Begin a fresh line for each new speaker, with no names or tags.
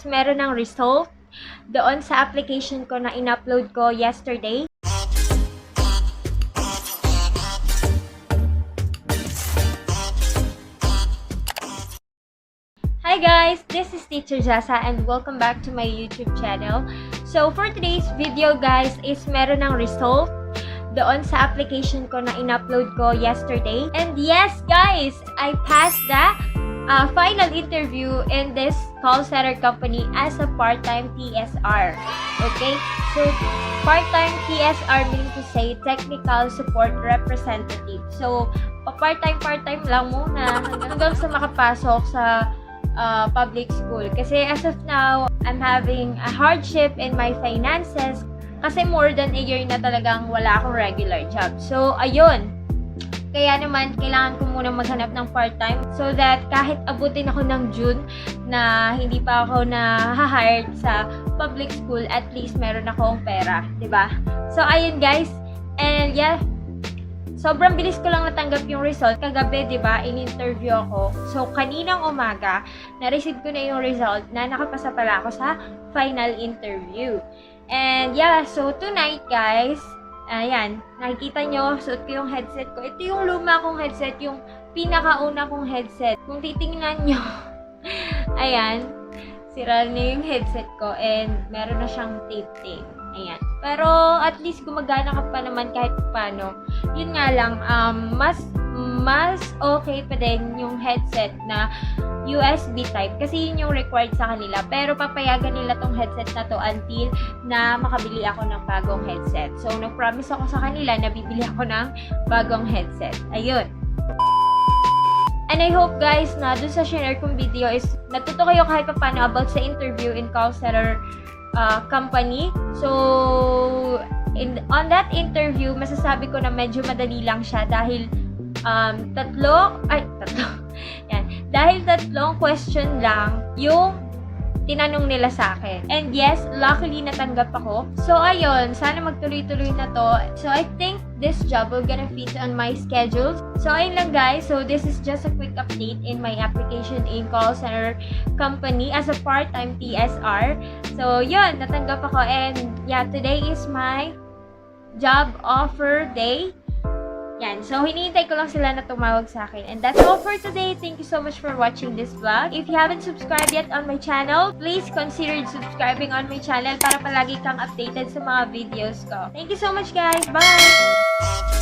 Meron ng result doon sa application ko na in-upload ko yesterday. Hi guys! This is Teacher Jessa and welcome back to my YouTube channel. So for today's video guys is meron ng result doon sa application ko na in-upload ko yesterday. And yes guys, I passed the final interview in this call center company as a part-time TSR. Okay? So, part-time TSR meaning to say Technical Support Representative. So, part-time lang muna hanggang sa makapasok sa public school. Kasi as of now, I'm having a hardship in my finances kasi more than a year na talagang wala akong regular job. So, ayun. Kaya naman, kailangan ko muna maghanap ng part-time so that kahit abutin ako ng June na hindi pa ako na-hired sa public school, at least meron akong pera, 'di ba? So, ayun guys. And yeah, sobrang bilis ko lang natanggap yung result. Kagabi, 'di ba, in-interview ako. So, kaninang umaga, na-receive ko na yung result na nakapasa pala ako sa final interview. And yeah, so tonight guys, ayan, nakikita nyo, suot ko yung headset ko. Ito yung luma kong headset, yung pinakauna kong headset. Kung titingnan nyo, ayan, sira na yung headset ko and meron na siyang tape. Ayan. Pero at least gumagana ka pa naman kahit paano. Yun nga lang, mas okay pa din yung headset na USB type kasi yun yung required sa kanila. Pero papayagan nila tong headset na to until na makabili ako ng bagong headset. So, nag-promise ako sa kanila na bibili ako ng bagong headset. Ayun. And I hope guys na dun sa share kong video is natuto kayo kahit pa paano about sa interview in call center company. So, on that interview, masasabi ko na medyo madali lang siya dahil Dahil tatlong question lang yung tinanong nila sa akin. And yes, luckily natanggap ako. So ayun, sana magtuloy-tuloy na to. So I think this job will gonna fit on my schedule. So ayun lang guys. So this is just a quick update in my application in call center company as a part-time TSR. So yun, natanggap ako. And yeah, today is my job offer day. Yan. So, hinihintay ko lang sila na tumawag sa akin. And that's all for today. Thank you so much for watching this vlog. If you haven't subscribed yet on my channel, please consider subscribing on my channel para palagi kang updated sa mga videos ko. Thank you so much, guys. Bye!